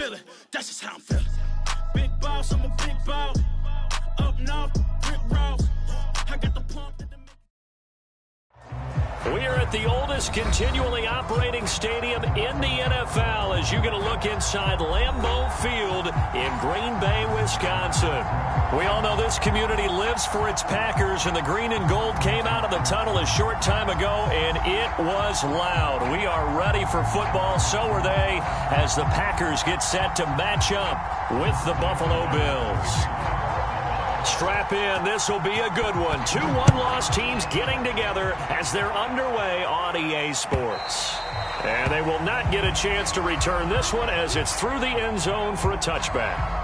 feeling. That's just how I'm feeling. Big boss, I'm a big boss. Up north, Rick Ross. I got the pump that the... We are at the oldest continually operating stadium in the NFL as you get a look inside Lambeau Field in Green Bay, Wisconsin. We all know this community lives for its Packers, and the green and gold came out of the tunnel a short time ago, and it was loud. We are ready for football, so are they, as the Packers get set to match up with the Buffalo Bills. Strap in. This will be a good one. Two one-loss teams getting together as they're underway on EA Sports. And they will not get a chance to return this one as it's through the end zone for a touchback.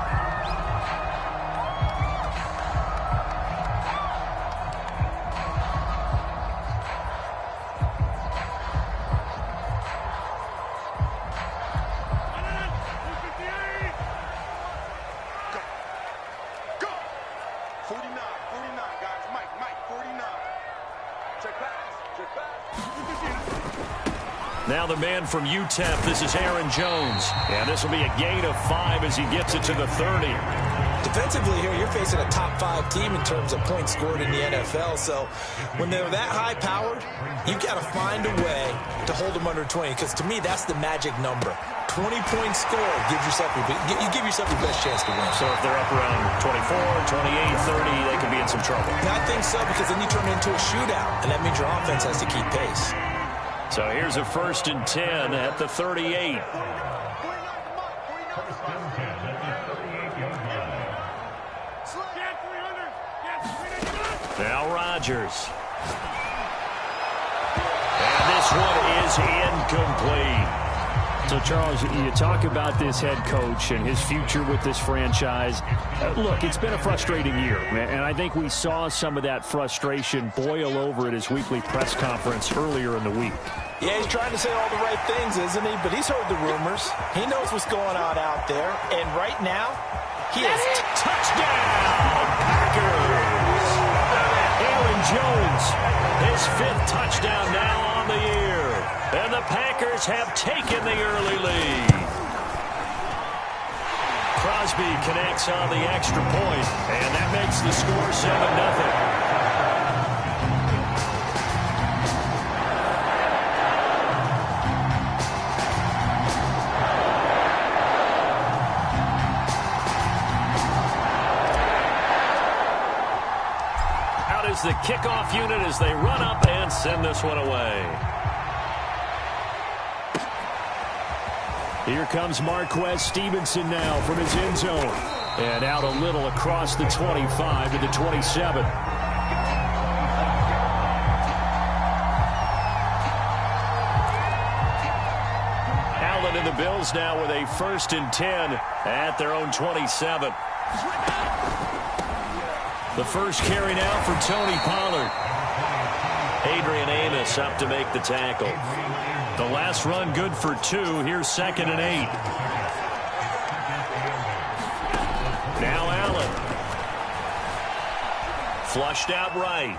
Now the man from UTEP, this is Aaron Jones. And this will be a gain of 5 as he gets it to the 30. Defensively here, you're facing a top 5 team in terms of points scored in the NFL. So when they're that high-powered, you've got to find a way to hold them under 20. Because to me, that's the magic number. 20-point score gives yourself you give yourself your best chance to win. So if they're up around 24, 28, 30, they could be in some trouble. Yeah, I think so, because then you turn it into a shootout, and that means your offense has to keep pace. So here's a 1st and 10 at the 38. Now Rodgers. And this one is incomplete. So, Charles, you talk about this head coach and his future with this franchise. Look, it's been a frustrating year, and I think we saw some of that frustration boil over at his weekly press conference earlier in the week. Yeah, he's trying to say all the right things, isn't he? But he's heard the rumors. He knows what's going on out there. And right now, he is touchdown, Packers. Aaron Jones, his 5th touchdown now on the year. And the Packers have taken the early lead. Crosby connects on the extra point, and that makes the score 7-0. Is the kickoff unit as they run up and send this one away. Here comes Marquez Stevenson now from his end zone. And out a little across the 25 to the 27. Allen and the Bills now with a 1st and 10 at their own 27. The first carry now for Tony Pollard. Adrian Amos up to make the tackle. The last run good for 2. Here's 2nd and 8. Now Allen. Flushed out right.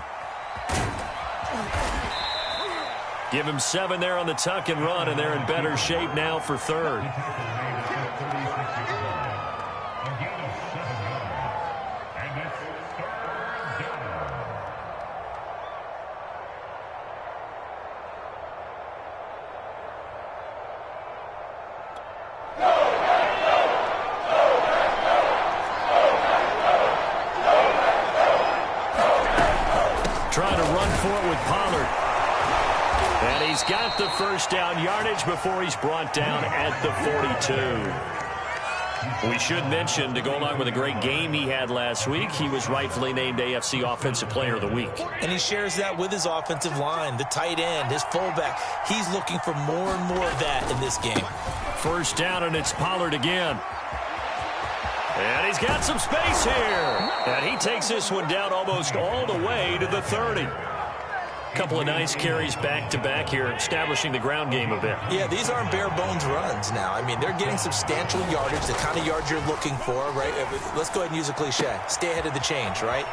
Give him 7 there on the tuck and run, and they're in better shape now for 3rd. Trying to run for it with Pollard. And he's got the first down yardage before he's brought down at the 42. We should mention, to go along with a great game he had last week, he was rightfully named AFC Offensive Player of the Week. And he shares that with his offensive line, the tight end, his fullback. He's looking for more and more of that in this game. First down, and it's Pollard again. And he's got some space here. And he takes this one down almost all the way to the 30. Couple of nice carries back-to-back here, establishing the ground game a bit. Yeah, these aren't bare-bones runs now. I mean, they're getting substantial yardage, the kind of yards you're looking for, right? Let's go ahead and use a cliche. Stay ahead of the change, right?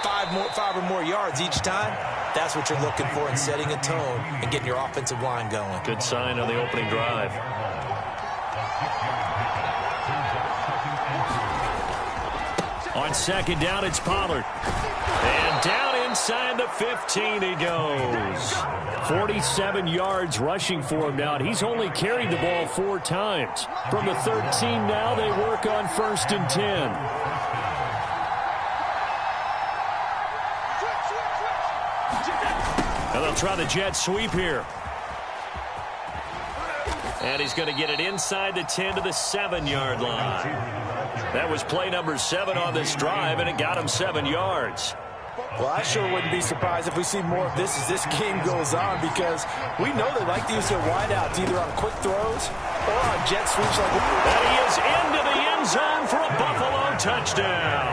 5 or more yards each time. That's what you're looking for in setting a tone and getting your offensive line going. Good sign on the opening drive. On second down, it's Pollard. And down inside the 15 he goes. 47 yards rushing for him now, and he's only carried the ball 4 times. From the 13 now, they work on 1st and 10. And they'll try the jet sweep here. And he's going to get it inside the 10 to the 7-yard line. That was play number 7 on this drive, and it got him 7 yards. Well, I sure wouldn't be surprised if we see more of this as this game goes on, because we know they like to use their wideouts either on quick throws or on jet sweeps like that. And he is into the end zone for a Buffalo touchdown.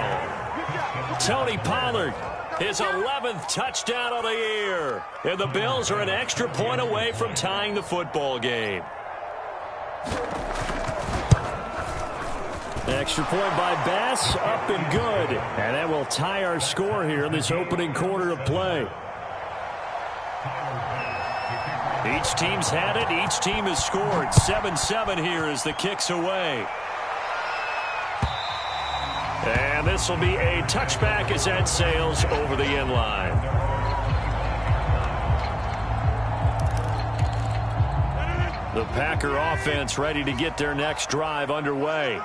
Tony Pollard, his 11th touchdown of the year. And the Bills are an extra point away from tying the football game. Extra point by Bass, up and good. And that will tie our score here in this opening quarter of play. Each team's had it. Each team has scored. 7-7 here as the kick's away. And this will be a touchback as that sails over the end line. The Packer offense ready to get their next drive underway.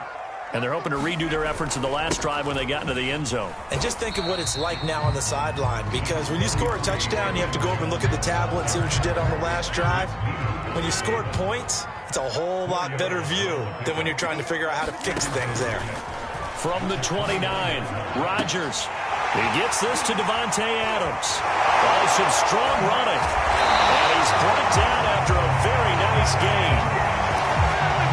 And they're hoping to redo their efforts in the last drive when they got into the end zone. And just think of what it's like now on the sideline, because when you score a touchdown, you have to go over and look at the tablet and see what you did on the last drive. When you scored points, it's a whole lot better view than when you're trying to figure out how to fix things there. From the 29, Rodgers. He gets this to Devontae Adams. Oh, some strong running. And he's brought down after a very nice game.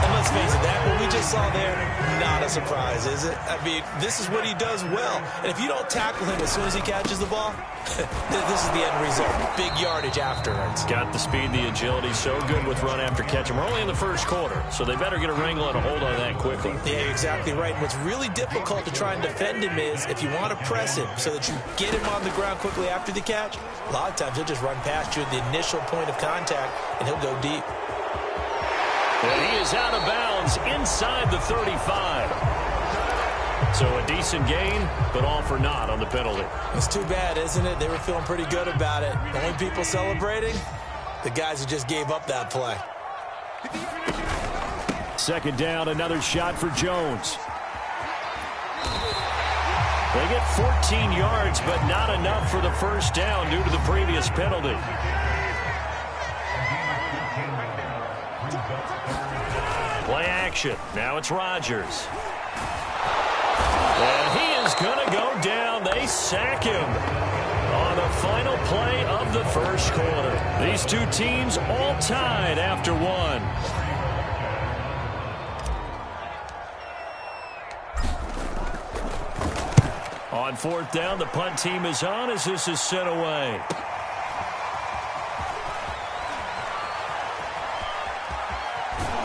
And let's face it, that what we just saw there, not a surprise, is it? I mean, this is what he does well. And if you don't tackle him as soon as he catches the ball, this is the end result. Big yardage afterwards. Got the speed, the agility, so good with run after catch. And we're only in the first quarter, so they better get a wrangle and a hold on that quickly. Yeah, you're exactly right. And what's really difficult to try and defend him is if you want to press him so that you get him on the ground quickly after the catch, a lot of times he'll just run past you at the initial point of contact, and he'll go deep. And he is out of bounds inside the 35. So a decent gain, but all for naught on the penalty. It's too bad, isn't it? They were feeling pretty good about it. The only people celebrating, the guys who just gave up that play. Second down, another shot for Jones. They get 14 yards, but not enough for the first down due to the previous penalty. Play action. Now it's Rodgers. And he is going to go down. They sack him on the final play of the first quarter. These two teams all tied after one. On fourth down, the punt team is on as this is sent away.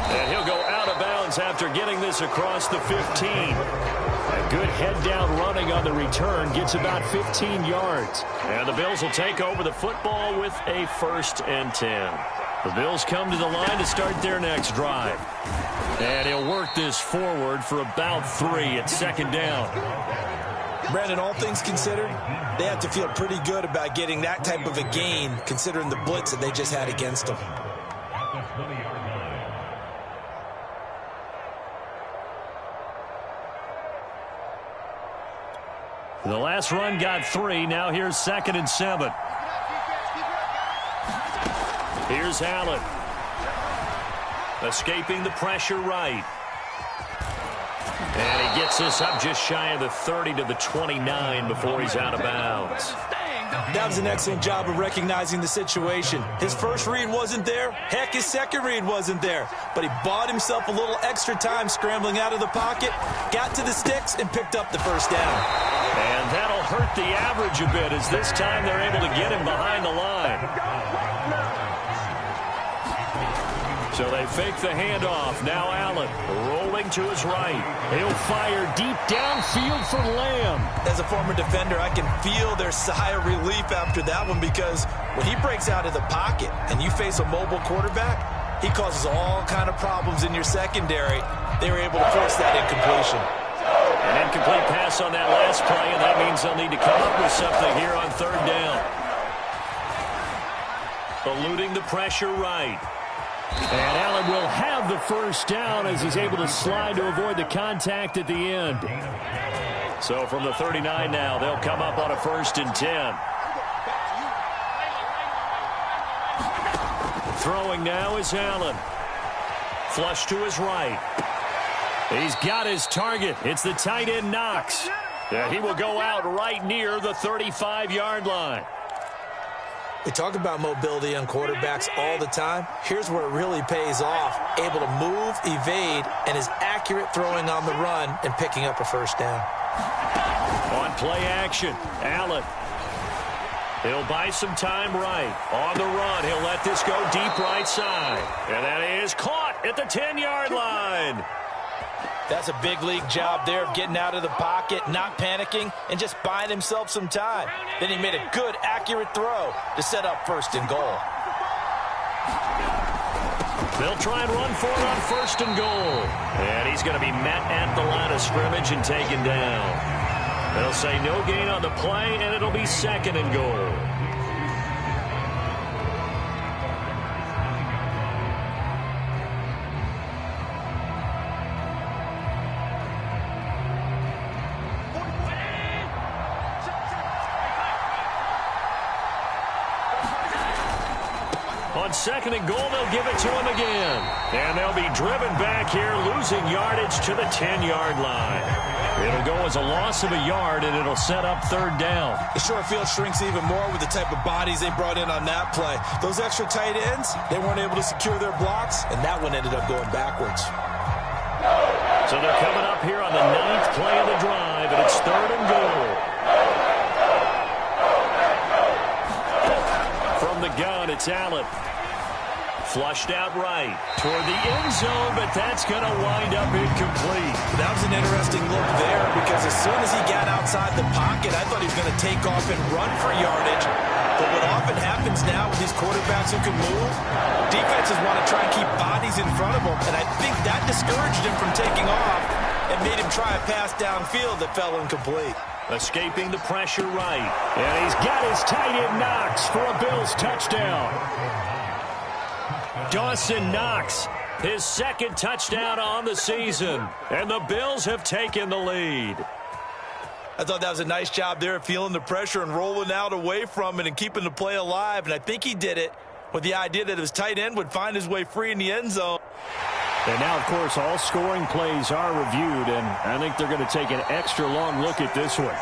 And he'll go out of bounds after getting this across the 15. A good head-down running on the return gets about 15 yards. And the Bills will take over the football with a 1st and 10. The Bills come to the line to start their next drive. And he'll work this forward for about 3 at second down. Brandon, all things considered, they have to feel pretty good about getting that type of a gain, considering the blitz that they just had against them. The last run got 3. Now here's 2nd and 7. Here's Allen. Escaping the pressure right. And he gets this up just shy of the 30 to the 29 before he's out of bounds. That was an excellent job of recognizing the situation. His first read wasn't there. Heck, his second read wasn't there. But he bought himself a little extra time scrambling out of the pocket, got to the sticks, and picked up the first down. And that'll hurt the average a bit as this time they're able to get him behind the line. So they fake the handoff. Now Allen rolling to his right. He'll fire deep downfield for Lamb. As a former defender, I can feel their sigh of relief after that one, because when he breaks out of the pocket and you face a mobile quarterback, he causes all kind of problems in your secondary. they were able to force that incompletion. An incomplete pass on that last play, and that means they'll need to come up with something here on third down. Eluding the pressure right. And Allen will have the first down as he's able to slide to avoid the contact at the end. So from the 39 now, they'll come up on a 1st and 10. Throwing now is Allen. Flush to his right. He's got his target. It's the tight end Knox. He will go out right near the 35-yard line. We talk about mobility on quarterbacks all the time. Here's where it really pays off. Able to move, evade, and is accurate throwing on the run and picking up a first down. On play action, Allen. He'll buy some time right. On the run, he'll let this go deep right side. And that is caught at the 10-yard line. That's a big league job there of getting out of the pocket, not panicking, and just buying himself some time. Then he made a good, accurate throw to set up 1st and goal. They'll try and run for it on 1st and goal. And he's going to be met at the line of scrimmage and taken down. They'll say no gain on the play, and it'll be 2nd and goal. On 2nd and goal, they'll give it to him again. And they'll be driven back here, losing yardage to the 10-yard line. It'll go as a loss of a yard, and it'll set up 3rd down. The short field shrinks even more with the type of bodies they brought in on that play. Those extra tight ends, they weren't able to secure their blocks, and that one ended up going backwards. So they're coming up here on the 9th play of the drive, and it's 3rd and goal. From the gun, it's Allen. Flushed out right toward the end zone, but that's going to wind up incomplete. That was an interesting look there because as soon as he got outside the pocket, I thought he was going to take off and run for yardage. But what often happens now with these quarterbacks who can move, defenses want to try and keep bodies in front of them, and I think that discouraged him from taking off and made him try a pass downfield that fell incomplete. Escaping the pressure right. And he's got his tight end Knox for a Bills touchdown. Dawson Knox, his 2nd touchdown on the season. And the Bills have taken the lead. I thought that was a nice job there of feeling the pressure and rolling out away from it and keeping the play alive. And I think he did it with the idea that his tight end would find his way free in the end zone. And now, of course, all scoring plays are reviewed, and I think they're going to take an extra long look at this one.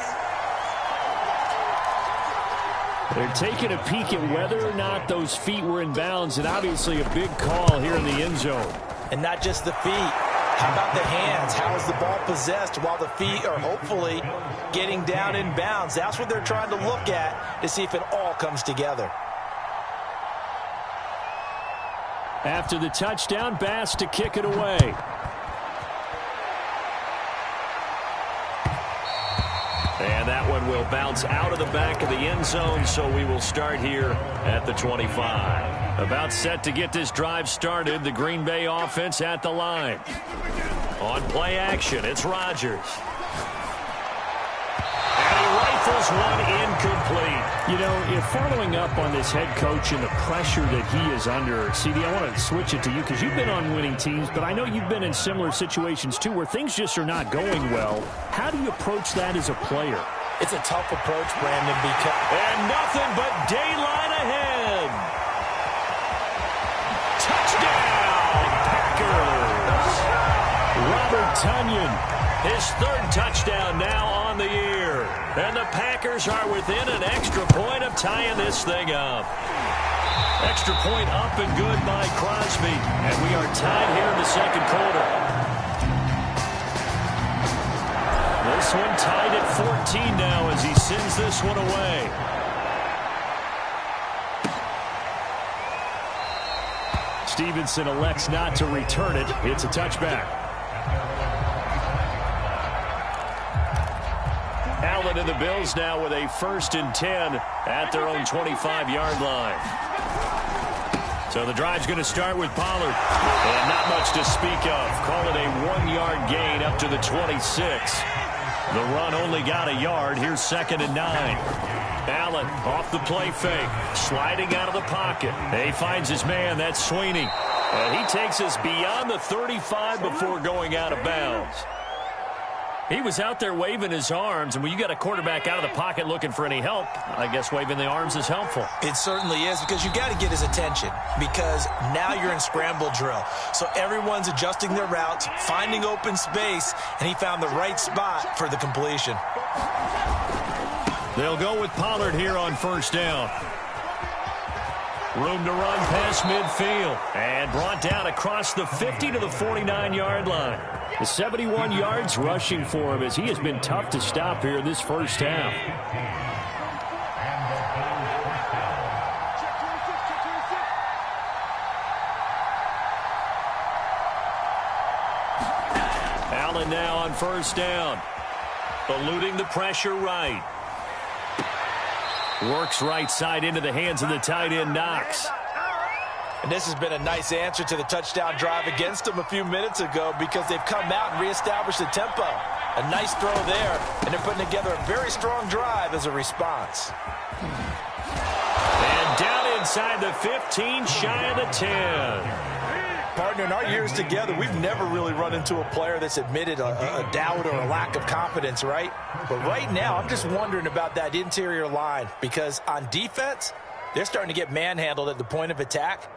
They're taking a peek at whether or not those feet were in bounds, and obviously a big call here in the end zone. And not just the feet. How about the hands? How is the ball possessed while the feet are hopefully getting down in bounds? That's what they're trying to look at to see if it all comes together. After the touchdown, Bass to kick it away. And that one will bounce out of the back of the end zone, so we will start here at the 25. About set to get this drive started, the Green Bay offense at the line. On play action, it's Rodgers. And he rifles one incomplete. You know, if following up on this head coach and the pressure that he is under, CD, I want to switch it to you because you've been on winning teams, but I know you've been in similar situations too where things just are not going well. How do you approach that as a player? It's a tough approach, Brandon, because... And nothing but daylight ahead. Touchdown, Packers. Robert Tonyan, his 3rd touchdown now on the year. And the Packers are within an extra point of tying this thing up. Extra point up and good by Crosby. And we are tied here in the 2nd quarter. This one tied at 14 now as he sends this one away. Stevenson elects not to return it. It's a touchback. Allen and the Bills now with a 1st and 10 at their own 25-yard line. So the drive's going to start with Pollard. And not much to speak of. Call it a 1-yard gain up to the 26. The run only got a yard. Here's 2nd and 9. Allen off the play fake. Sliding out of the pocket. He finds his man. That's Sweeney. And he takes us beyond the 35 before going out of bounds. He was out there waving his arms, and when you got a quarterback out of the pocket looking for any help, I guess waving the arms is helpful. It certainly is, because you got to get his attention, because now you're in scramble drill. So everyone's adjusting their routes, finding open space, and he found the right spot for the completion. They'll go with Pollard here on 1st down. Room to run past midfield. And brought down across the 50 to the 49-yard line. The 71 yards rushing for him, as he has been tough to stop here this first half. Allen now on 1st down. Eluding the pressure right. Works right side into the hands of the tight end, Knox. And this has been a nice answer to the touchdown drive against them a few minutes ago, because they've come out and reestablished the tempo. A nice throw there, and they're putting together a very strong drive as a response. And down inside the 15, shy of the 10. Partner, in our years together, we've never really run into a player that's admitted a doubt or a lack of confidence, right? But right now, I'm just wondering about that interior line, because on defense, they're starting to get manhandled at the point of attack.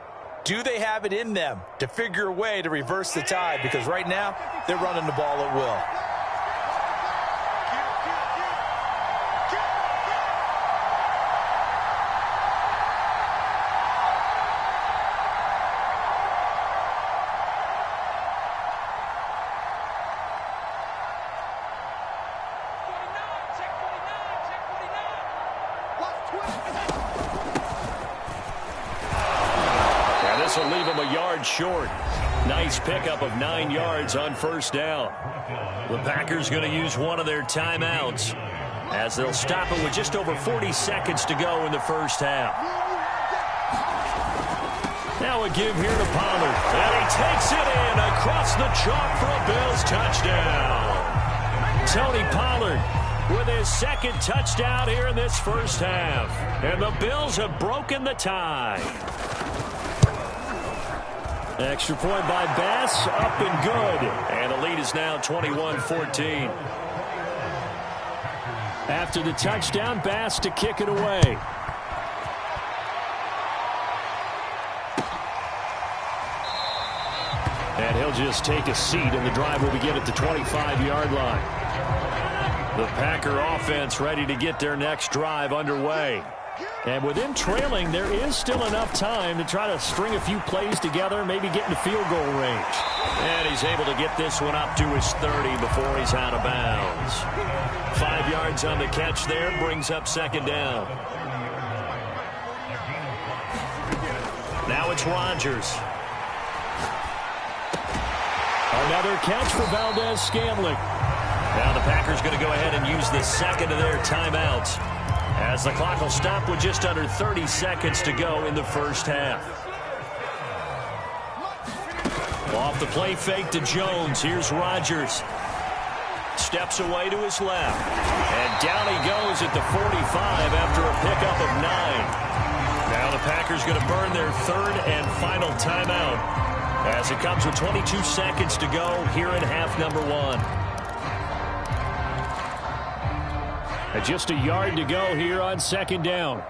Do they have it in them to figure a way to reverse the tide? Because right now, they're running the ball at will. This will leave him a yard short. Nice pickup of 9 yards on 1st down. The Packers going to use one of their timeouts, as they'll stop it with just over 40 seconds to go in the first half. Now a give here to Pollard. And he takes it in across the chalk for a Bills touchdown. Tony Pollard with his 2nd touchdown here in this first half. And the Bills have broken the tie. Extra point by Bass, up and good. And the lead is now 21-14. After the touchdown, Bass to kick it away. And he'll just take a seat, and the drive will begin at the 25-yard line. The Packer offense ready to get their next drive underway. And with him trailing, there is still enough time to try to string a few plays together, maybe get into field goal range. And he's able to get this one up to his 30 before he's out of bounds. 5 yards on the catch there, brings up 2nd down. Now it's Rodgers. Another catch for Valdez-Scantling. Now the Packers going to go ahead and use the 2nd of their timeouts, as the clock will stop with just under 30 seconds to go in the first half. Off the play fake to Jones. Here's Rodgers. Steps away to his left. And down he goes at the 45 after a pickup of 9. Now the Packers going to burn their 3rd and final timeout, as it comes with 22 seconds to go here in half number 1. Just a yard to go here on 2nd down.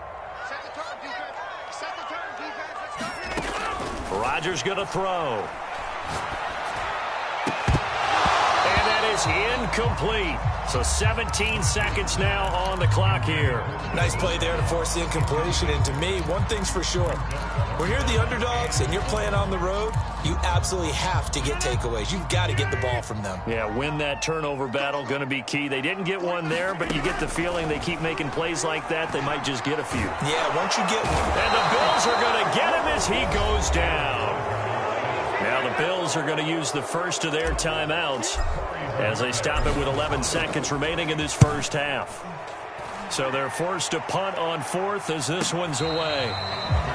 Rodgers going to throw. And that is incomplete. So 17 seconds now on the clock here. Nice play there to force the incompletion. And to me, one thing's for sure. When you're the underdogs and you're playing on the road, you absolutely have to get takeaways. You've got to get the ball from them. Yeah, win that turnover battle, going to be key. They didn't get one there, but you get the feeling they keep making plays like that, they might just get a few. Yeah, once you get one. And the Bills are going to get him as he goes down. Now the Bills are going to use the first of their timeouts as they stop it with 11 seconds remaining in this first half. So they're forced to punt on 4th as this one's away.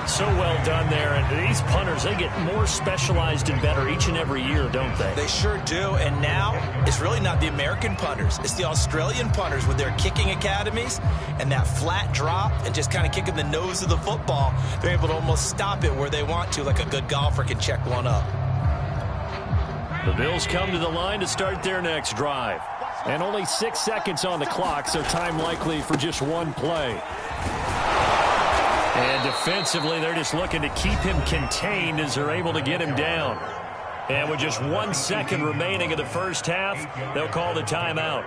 So well done there. And these punters, they get more specialized and better each and every year, don't they? They sure do. And now it's really not the American punters. It's the Australian punters with their kicking academies and that flat drop and just kind of kicking the nose of the football. They're able to almost stop it where they want to, like a good golfer can check one up. The Bills come to the line to start their next drive. And only 6 seconds on the clock, so time likely for just one play. And defensively, they're just looking to keep him contained as they're able to get him down. And with just 1 second remaining in the first half, they'll call the timeout.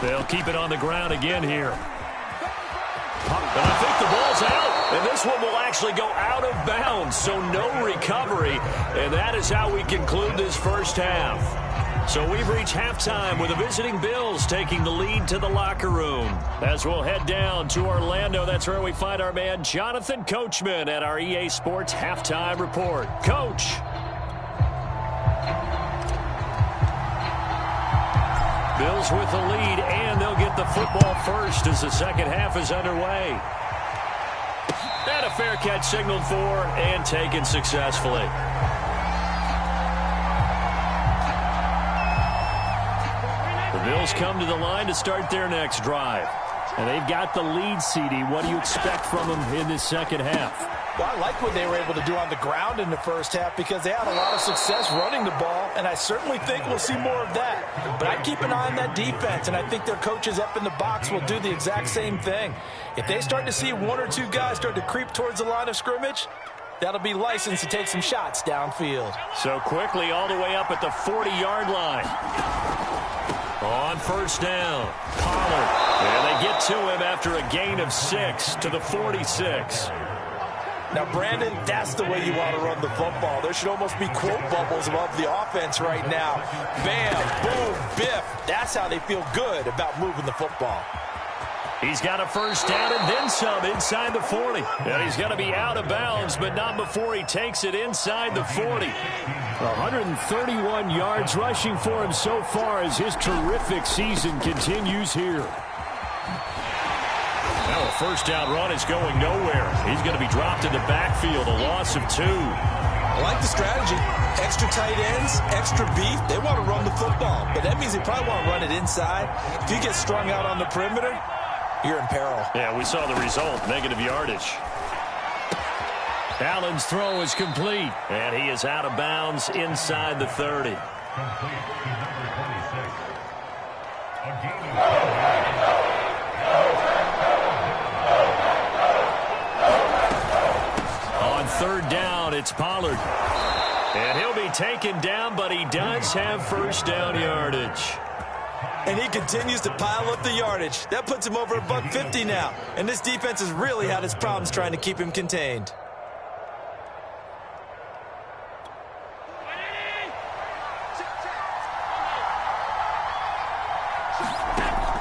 They'll keep it on the ground again here. And I think the ball's out. And this one will actually go out of bounds, so no recovery. And that is how we conclude this first half. So we've reached halftime with the visiting Bills taking the lead to the locker room. As we'll head down to Orlando, that's where we find our man Jonathan Coachman at our EA Sports Halftime Report. Coach. Bills with the lead, and they'll get the football first as the second half is underway. And a fair catch signaled for and taken successfully. The Bills come to the line to start their next drive. And they've got the lead, CD. What do you expect from them in this second half? Well, I like what they were able to do on the ground in the first half because they had a lot of success running the ball, and I certainly think we'll see more of that. But I keep an eye on that defense, and I think their coaches up in the box will do the exact same thing. If they start to see 1 or 2 guys start to creep towards the line of scrimmage, that'll be licensed to take some shots downfield. So quickly all the way up at the 40-yard line. On first down, Pollard. And they get to him after a gain of 6 to the 46. Now, Brandon, that's the way you want to run the football. There should almost be quote bubbles above the offense right now. Bam, boom, biff. That's how they feel good about moving the football. He's got a first down and then some inside the 40. And he's going to be out of bounds, but not before he takes it inside the 40. 131 yards rushing for him so far as his terrific season continues here. Now a first down run is going nowhere. He's going to be dropped in the backfield, a loss of 2. I like the strategy. Extra tight ends, extra beef. They want to run the football, but that means they probably want to run it inside. If you get strung out on the perimeter, you're in peril. Yeah, we saw the result, negative yardage. Allen's throw is complete, and he is out of bounds inside the 30. On third down, it's Pollard. And he'll be taken down, but he does have first down yardage. And he continues to pile up the yardage. That puts him over $150 now. And this defense has really had its problems trying to keep him contained.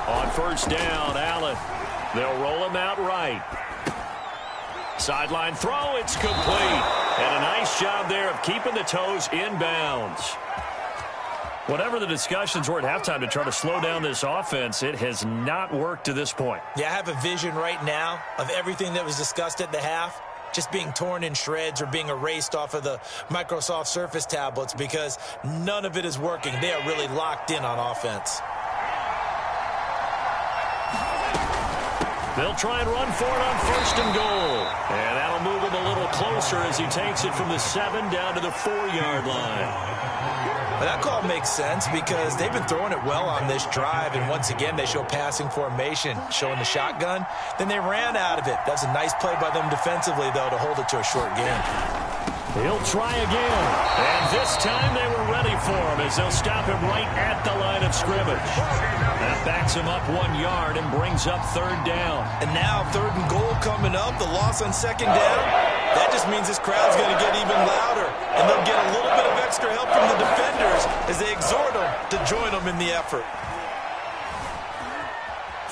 On first down, Allen. They'll roll him out right. Sideline throw, it's complete. And a nice job there of keeping the toes in bounds. Whatever the discussions were at halftime to try to slow down this offense, it has not worked to this point. Yeah, I have a vision right now of everything that was discussed at the half just being torn in shreds or being erased off of the Microsoft Surface tablets because none of it is working. They are really locked in on offense. They'll try and run for it on first and goal. And that'll move him a little closer as he takes it from the 7 down to the 4-yard line. Well, that call makes sense because they've been throwing it well on this drive, and once again they show passing formation, showing the shotgun. Then they ran out of it. That's a nice play by them defensively, though, to hold it to a short gain. He'll try again. And this time they were ready for him as they'll stop him right at the line of scrimmage. That backs him up 1 yard and brings up third down. And now third and goal coming up, the loss on second down. That just means this crowd's going to get even louder. And they'll get a little bit of extra help from the defenders as they exhort them to join them in the effort.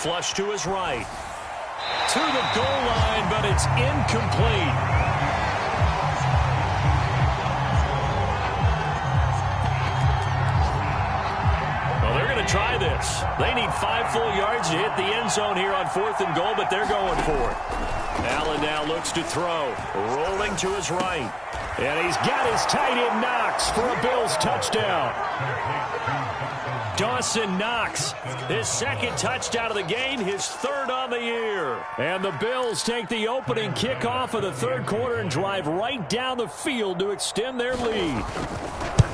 Flush to his right. To the goal line, but it's incomplete. to hit the end zone here on 4th and goal, but they're going for it. Allen now looks to throw, rolling to his right. And he's got his tight end Knox for a Bills touchdown. Dawson Knox, his second touchdown of the game, his third on the year. And the Bills take the opening kickoff of the third quarter and drive right down the field to extend their lead.